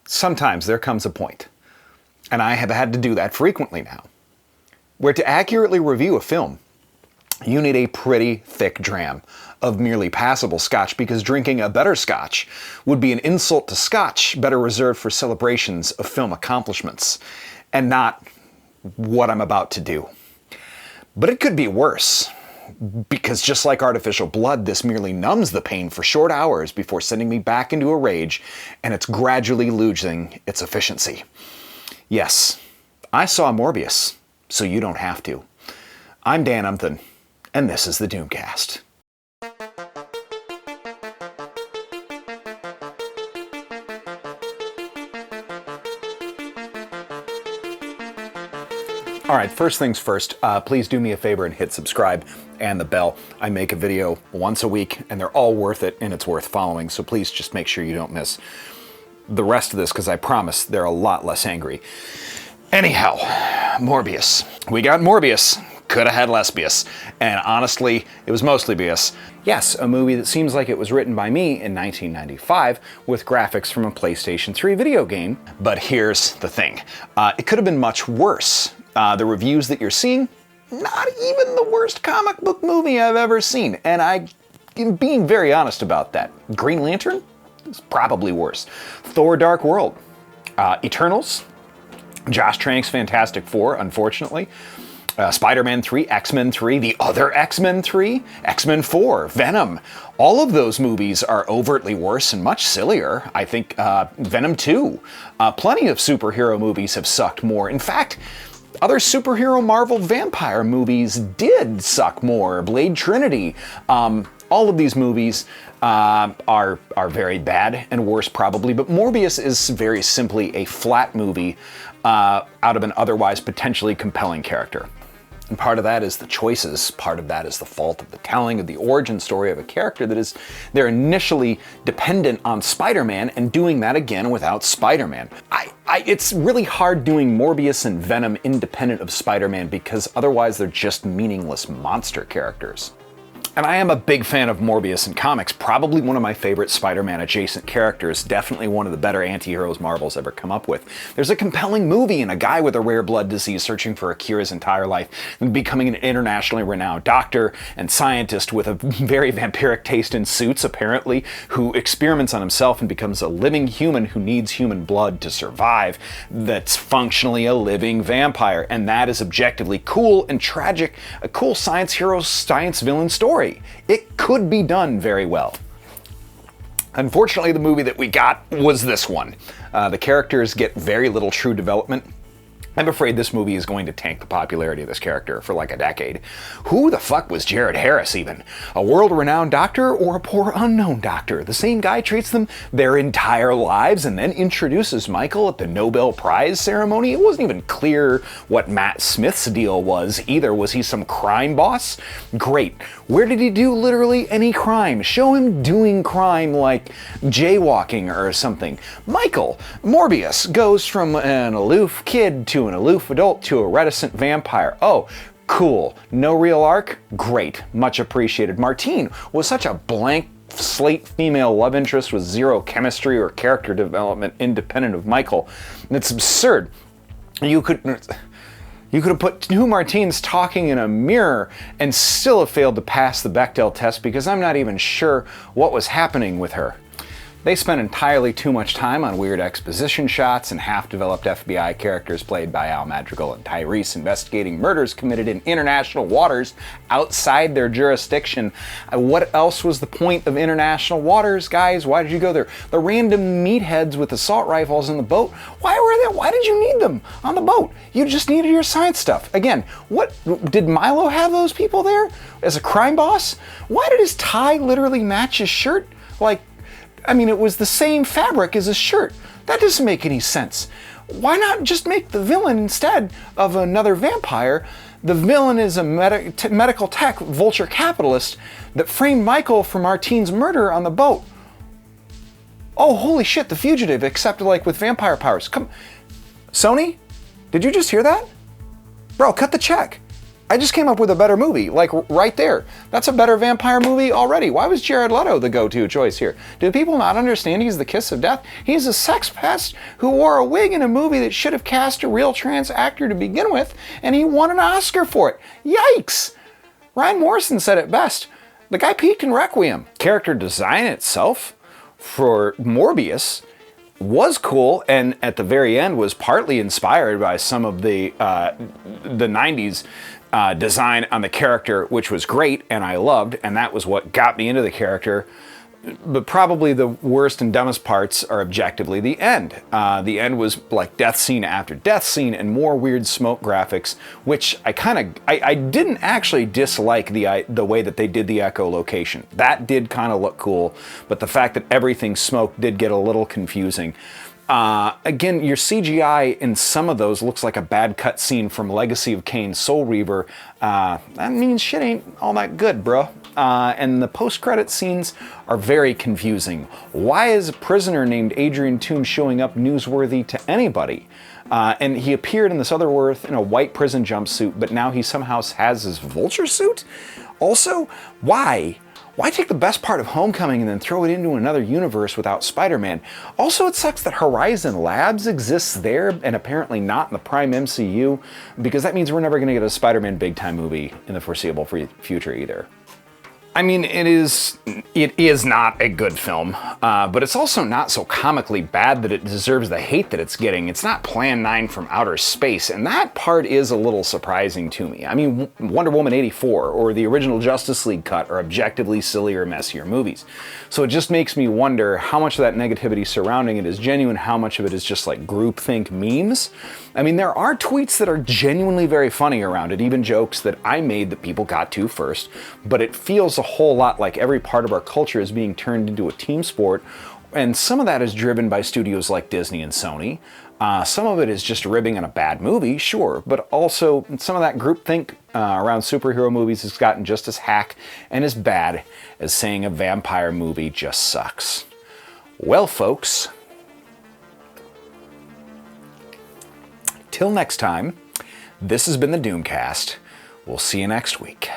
sometimes there comes a point, and I have had to do that frequently now, where to accurately review a film, you need a pretty thick dram of merely passable scotch, because drinking a better scotch would be an insult to scotch better reserved for celebrations of film accomplishments, and not what I'm about to do. But it could be worse, because just like artificial blood, this merely numbs the pain for short hours before sending me back into a rage, and it's gradually losing its efficiency. Yes, I saw Morbius, so you don't have to. I'm Dan Umpton, and this is the Doomcast. All right, first things first, please do me a favor and hit subscribe and the bell. I make a video once a week, and they're all worth it, and it's worth following, so please just make sure you don't miss the rest of this, because I promise they're a lot less angry. Anyhow, Morbius. We got Morbius. Could have had Lesbius. And honestly, it was mostly BS. Yes, a movie that seems like it was written by me in 1995 with graphics from a PlayStation 3 video game. But here's the thing. It could have been much worse. The reviews that you're seeing, not even the worst comic book movie I've ever seen. And I'm being very honest about that. Green Lantern? It's probably worse. Thor: Dark World. Eternals. Josh Trank's Fantastic Four, unfortunately. Spider-Man 3, X-Men 3, the other X-Men 3, X-Men 4, Venom. All of those movies are overtly worse and much sillier. I think Venom 2. Plenty of superhero movies have sucked more. In fact, other superhero Marvel vampire movies did suck more. Blade Trinity. All of these movies are very bad and worse probably, but Morbius is very simply a flat movie out of an otherwise potentially compelling character. And part of that is the choices, part of that is the fault of the telling of the origin story of a character that is, they're initially dependent on Spider-Man and doing that again without Spider-Man. It's really hard doing Morbius and Venom independent of Spider-Man, because otherwise they're just meaningless monster characters. And I am a big fan of Morbius in comics, probably one of my favorite Spider-Man adjacent characters, definitely one of the better anti-heroes Marvel's ever come up with. There's a compelling movie and a guy with a rare blood disease searching for a cure his entire life and becoming an internationally renowned doctor and scientist with a very vampiric taste in suits, apparently, who experiments on himself and becomes a living human who needs human blood to survive, that's functionally a living vampire. And that is objectively cool and tragic, a cool science hero, science villain story. It could be done very well. Unfortunately, the movie that we got was this one. The characters get very little true development. I'm afraid this movie is going to tank the popularity of this character for like a decade. Who the fuck was Jared Harris even? A world-renowned doctor or a poor unknown doctor? The same guy treats them their entire lives and then introduces Michael at the Nobel Prize ceremony? It wasn't even clear what Matt Smith's deal was either. Was he some crime boss? Great. Where did he do literally any crime? Show him doing crime like jaywalking or something. Michael, Morbius, goes from an aloof kid to an aloof adult to a reticent vampire. Oh, cool. No real arc? Great. Much appreciated. Martine was such a blank slate female love interest with zero chemistry or character development independent of Michael. And it's absurd. You could have put two Martines talking in a mirror and still have failed to pass the Bechdel test, because I'm not even sure what was happening with her. They spent entirely too much time on weird exposition shots and half-developed FBI characters played by Al Madrigal and Tyrese investigating murders committed in international waters outside their jurisdiction. What else was the point of international waters, guys? Why did you go there? The random meatheads with assault rifles in the boat, why were they? Why did you need them on the boat? You just needed your science stuff. Again, what did Milo have those people there as a crime boss? Why did his tie literally match his shirt? It was the same fabric as his shirt. That doesn't make any sense. Why not just make the villain, instead of another vampire, the villain is a medical tech vulture capitalist that framed Michael for Martine's murder on the boat? Oh, holy shit, the fugitive, except with vampire powers. Come, Sony? Did you just hear that? Bro, cut the check. I just came up with a better movie, like right there. That's a better vampire movie already. Why was Jared Leto the go-to choice here? Do people not understand he's the kiss of death? He's a sex pest who wore a wig in a movie that should have cast a real trans actor to begin with, and he won an Oscar for it. Yikes! Ryan Morrison said it best. The guy peaked in Requiem. Character design itself for Morbius was cool, and at the very end was partly inspired by some of the 90s design on the character, which was great and I loved, and that was what got me into the character. But probably the worst and dumbest parts are objectively the end. The end was like death scene after death scene and more weird smoke graphics, which I didn't actually dislike the way that they did the echolocation. That did kind of look cool, but the fact that everything smoked did get a little confusing. Again, your CGI in some of those looks like a bad cut scene from Legacy of Kain Soul Reaver. That means shit ain't all that good, bro. And the post-credit scenes are very confusing. Why is a prisoner named Adrian Toon showing up newsworthy to anybody? And he appeared in this other Earth in a white prison jumpsuit, but now he somehow has his vulture suit? Also, why? Why take the best part of Homecoming and then throw it into another universe without Spider-Man? Also, it sucks that Horizon Labs exists there and apparently not in the Prime MCU, because that means we're never going to get a Spider-Man big-time movie in the foreseeable future either. I mean, it is not a good film, but it's also not so comically bad that it deserves the hate that it's getting. It's not Plan 9 from outer space, and that part is a little surprising to me. I mean, Wonder Woman 84 or the original Justice League cut are objectively sillier, messier movies. So it just makes me wonder how much of that negativity surrounding it is genuine, how much of it is just like groupthink memes. I mean, there are tweets that are genuinely very funny around it, even jokes that I made that people got to first, but it feels a whole lot like every part of our culture is being turned into a team sport, and some of that is driven by studios like Disney and Sony. Some of it is just ribbing on a bad movie, sure, but also some of that groupthink around superhero movies has gotten just as hack and as bad as saying a vampire movie just sucks. Well, folks, till next time, this has been the Doomcast. We'll see you next week.